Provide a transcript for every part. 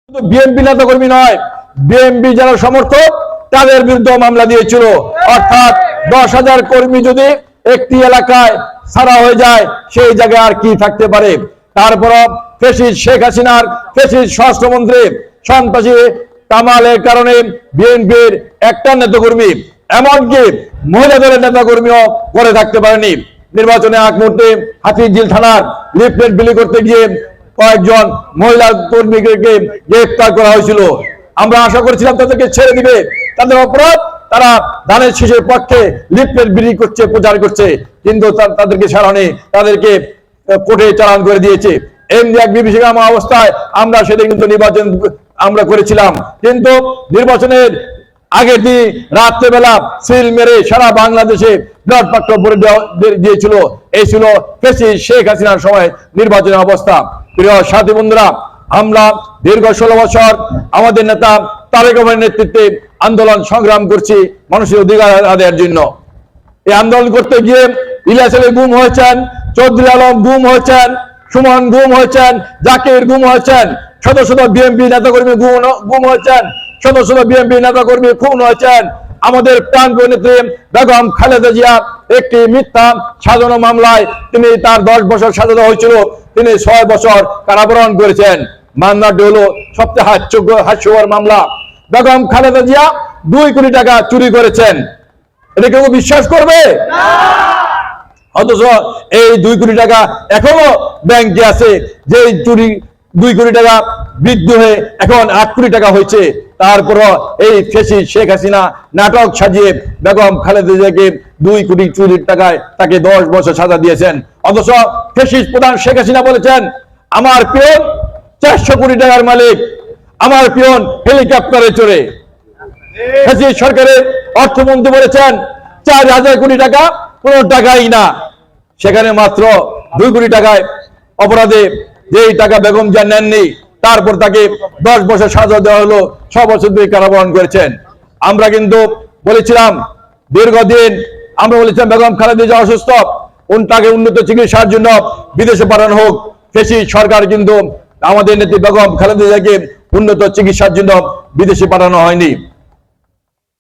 BNP নেতা কর্মী নয়, বিএনপি যারা সমর্থক তাদের বিরুদ্ধে মামলা দিয়েছিল। অর্থাৎ 10,000 কর্মী যদি একটি এলাকায় ছাড়া হয়ে যায়, সেই জায়গায় আর কি থাকতে পারে। তারপর ফ্যাসিস্ট শেখ হাসিনার ফ্যাসিস্ট স্বরাষ্ট্রমন্ত্রী সন্ত্রাসী কামালের কারণে বিএনপির একটা নেতাকর্মী, এমনকি মহিলা দলের নেতাকর্মীও করে থাকতে পারেনি। নির্বাচনে আগ মুহূর্তে হাতিঝিল থানার লিফলেট বিলি করতে গিয়ে কয়েকজন মহিলা কর্মীকে গ্রেফতার করা হয়েছিল। আমরা আশা করেছিলাম তাদেরকে ছেড়ে দিবে, তাদের অপরাধ তারা ধানের শীষের পক্ষে লিফলেট বিলি করছে, প্রচার করছে, কিন্তু তাদেরকে ছাড়ানি, তাদেরকে কোর্টে চালান করে দিয়েছে। এমনি এক বিভীষিকাময় অবস্থায় আমরা সেদিন কিন্তু নির্বাচন আমরা করেছিলাম, কিন্তু নির্বাচনের আগের দিন রাত্রেবেলা সিল মেরে সারা বাংলাদেশে ব্লড পাক্ট ভরে দিয়েছিল। এই ছিল ফ্যাসিস্ট শেখ হাসিনার সময় নির্বাচনের অবস্থা। প্রিয় সাথী বন্ধুরা, আমরা দীর্ঘ 16 বছর আমাদের নেতা তারেক রহমানের নেতৃত্বে আন্দোলন সংগ্রাম করছি মানুষের অধিকার আদায়ের জন্য। এই আন্দোলন করতে গিয়ে ইলিয়াস আলী গুম হয়েছেন, চৌধুরী আলম গুম হয়েছেন, সুমন গুম হয়েছেন, জাকির গুম হয়েছেন, শত শত বিএনপি নেতাকর্মী গুম হয়েছেন, শত শত বিএনপি নেতাকর্মী খুন হয়েছেন। আমাদের প্রাণপ্রিয় নেত্রী বেগম খালেদা জিয়া একটি মিথ্যা সাজানো মামলায় তিনি তার 10 বছর সাজা হয়েছিল, তিনি 6 বছর কারাবরণ করেছেন। মামলাটি হলো সবচেয়ে হাস্যকর মামলা। বেগম খালেদা জিয়া 2 কোটি টাকা চুরি করেছেন, এটা কেউ বিশ্বাস করবে? অথচ এই 2 কোটি টাকা এখনো ব্যাংকে আছে, যে চুরি 2 কোটি টাকা বৃদ্ধি হয়ে এখন 8 কোটি টাকা হয়েছে। তারপরও এই ফ্যাসিস্ট শেখ হাসিনা নাটক সাজিয়ে বেগম খালেদা জিয়াকে 2 কোটি চুরির টাকায় তাকে 10 বছর সাজা দিয়েছেন। অথচ ফ্যাসিস্ট প্রধান শেখ হাসিনা বলেছেন, আমার পিয়ন 400 কোটি টাকার মালিক, আমার পিয়ন হেলিকপ্টারে চড়ে। ফ্যাসিস্ট সরকারের অর্থমন্ত্রী বলেছেন 4000 কোটি টাকা কোনো টাকাই না, সেখানে মাত্র 2 কোটি টাকায় অপরাধে যেই টাকা বেগম জিয়া নেননি, তারপর তাকে 10 বছর সাজা দেওয়া হলো, 6 বছর ধরে কারাবরণ করেছেন। আমরা কিন্তু বলেছিলাম দীর্ঘদিন, আমরা বলেছিলাম বেগম খালেদা জিয়া অসুস্থ, তাকে উন্নত চিকিৎসার জন্য বিদেশে পাঠানো হোক। ফ্যাসিস্ট সরকার কিন্তু আমাদের নেত্রী বেগম খালেদা জিয়াকে উন্নত চিকিৎসার জন্য বিদেশে পাঠানো হয়নি।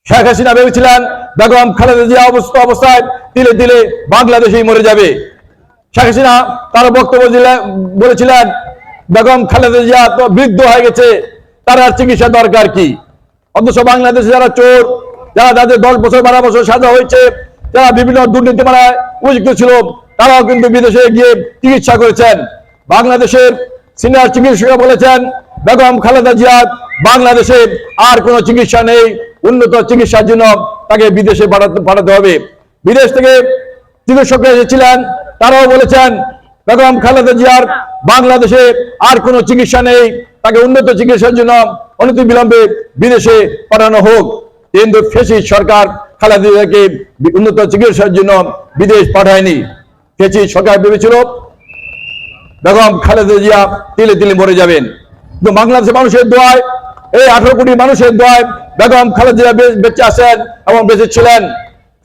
শেখ হাসিনা ভেবেছিলেন বেগম খালেদা জিয়া অবস্থায় তিলে তিলে বাংলাদেশেই মরে যাবে। শেখ হাসিনা তার বক্তব্য বলেছিলেন বেগম খালেদা জিয়া তো বৃদ্ধ হয়ে গেছে, তার আর চিকিৎসা দরকার কি? অথচ বাংলাদেশে যারা চোর, যারা তাদের 10 বছর 12 বছর সাজা হয়েছে, যারা বিভিন্ন দুর্নীতি মামলায় অভিযুক্ত ছিল, তারাও কিন্তু বিদেশে গিয়ে চিকিৎসা করেছেন। বাংলাদেশের সিনিয়র চিকিৎসকরা বলেছেন বেগম খালেদা জিয়া বাংলাদেশে আর কোনো চিকিৎসা নেই, উন্নত চিকিৎসার জন্য তাকে বিদেশে পাঠাতে হবে। বিদেশ থেকে চিকিৎসকরা এসেছিলেন, তারাও বলেছেন বেগম খালেদা জিয়ার বাংলাদেশে আর কোনো চিকিৎসা নেই, তাকে উন্নত চিকিৎসার জন্য অনতিবিলম্বে বিদেশে পাঠানো হোক। কিন্তু ফ্যাসিস্ট সরকার খালেদা জিয়াকে উন্নত চিকিৎসার জন্য বিদেশ পাঠায়নি। ফ্যাসিস্ট সরকার ভেবেছিল বেগম খালেদা জিয়া তিলে তিলে মরে যাবেন। কিন্তু বাংলাদেশের মানুষের দোয়ায়, এই 18 কোটি মানুষের দোয়ায় বেগম খালেদা জিয়া বেঁচে আছেন এবং বেঁচে ছিলেন।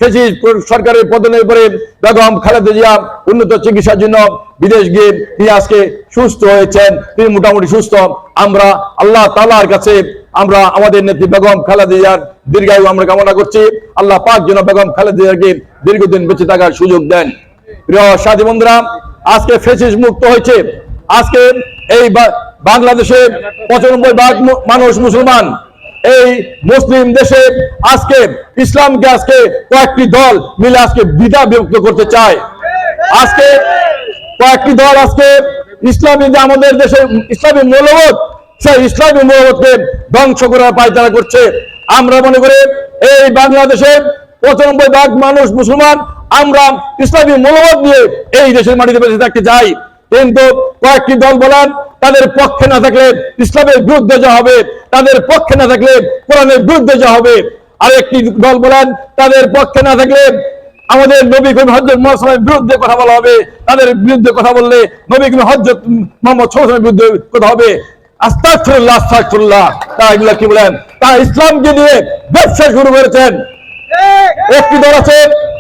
ফ্যাসিস্ট সরকারের পতনের পরে বেগম খালেদা জিয়া উন্নত চিকিৎসার জন্য বিদেশ গিয়ে তিনি আজকে সুস্থ হয়েছেন, তিনি মোটামুটি সুস্থ। আমরা আল্লাহ তাআলার কাছে আমরা আমাদের নেত্রী বেগম খালেদা জিয়ার দীর্ঘায়ু আমরা কামনা করছি। আল্লাহ পাক যেন বেগম খালেদা জিয়াকে দীর্ঘদিন বেঁচে থাকার সুযোগ দেন। প্রিয় সাথী বন্ধুরা, আজকে ফ্যাসিস্ট মুক্ত হয়েছে। আজকে এই বাংলাদেশে 95% মানুষ মুসলমান। এই মুসলিম দেশে আজকে ইসলামকে আজকে কয়েকটি দল মিলে আজকে দ্বিধা বিভক্ত করতে চায়। আজকে কয়েকটি দল আজকে ইসলামী যে আমাদের দেশে ইসলামী মূল্যবোধ, সেই ইসলামী মূল্যবোধকে ধ্বংস করার পায়তারা করছে। আমরা মনে করি এই বাংলাদেশে 95% মানুষ মুসলমান, আমরা ইসলামী মূল্যবোধ নিয়ে এই দেশের মাটিতে বেঁচে থাকতে চাই। কিন্তু কয়েকটি দল বলেন তাদের পক্ষে না থাকলে ইসলামের বিরুদ্ধে যা হবে, তাদের পক্ষে না থাকলে কোরআনের বিরুদ্ধে যা হবে। আর একটি দল বলেন তাদের পক্ষে না থাকলে আমাদের নবী করিম হযরত মুহাম্মদ সাল্লাল্লাহু আলাইহি ওয়াসাল্লামের বিরুদ্ধে কথা বলা হবে, তাদের বিরুদ্ধে কথা বললে নবী করিম হযরত মুহাম্মদ সাল্লাল্লাহু আলাইহি ওয়াসাল্লামের বিরুদ্ধে কথা হবে। আস্তাগফিরুল্লাহ, আস্তাগফিরুল্লাহ। তারা এগুলা কি বলেন? তারা ইসলামকে নিয়ে ব্যবসা শুরু করেছেন। একটি দল আছে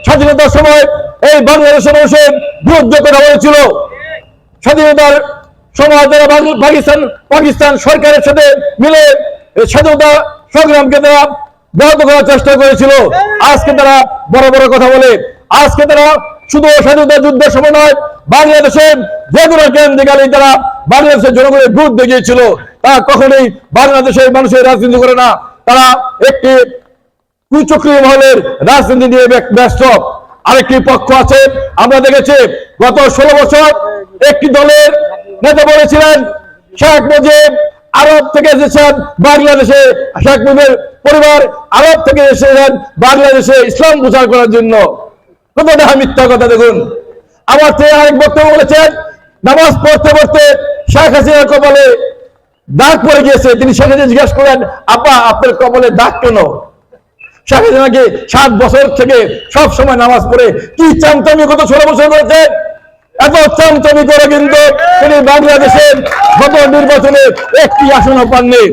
স্বাধীনতার সময় এই বাংলাদেশের মানুষের বিরুদ্ধে কথা বলেছিল, স্বাধীনতার সমাজ যারা পাকিস্তান সরকারের সাথে মিলে স্বাধীনতা সংগ্রামকে তারা ব্যাহত করার চেষ্টা করেছিল, আজকে তারা বড় বড় কথা বলে। আজকে তারা শুধু স্বাধীনতা যুদ্ধের সময় নয়, বাংলাদেশের যে কোনো কেন্দ্রে তারা বাংলাদেশের জনগণের ভোট দেখিয়েছিল। তারা কখনোই বাংলাদেশের মানুষের রাজনীতি করে না, তারা একটি কুচক্রী মহলের রাজনীতি নিয়ে ব্যস্ত। আরেকটি পক্ষ আছে, আমরা দেখেছি গত 16 বছর একটি দলের নেতা বলেছিলেন শেখ মুজিব আরব থেকে এসেছেন বাংলাদেশে, শেখ মুজিবের পরিবার আরব থেকে এসেছেন বাংলাদেশে ইসলাম প্রচার করার জন্য। কতটা মিথ্যা কথা! দেখুন, আবার তিনি আরেক বক্তব্য বলেছেন নামাজ পড়তে পড়তে শেখ হাসিনার কপালে দাগ পড়ে গিয়েছে। তিনি শেখ হাসিনা জিজ্ঞাসা করেন, আপা আপনার কপালে দাগ কেন? শেখ হাসিনাকে 7 বছর থেকে সব সময় নামাজ পড়ে কি চামচামি গত 16 বছর করেছে। এত চামচামি করে কিন্তু তিনি বাংলাদেশের গত নির্বাচনে একটি আসনও পাননি।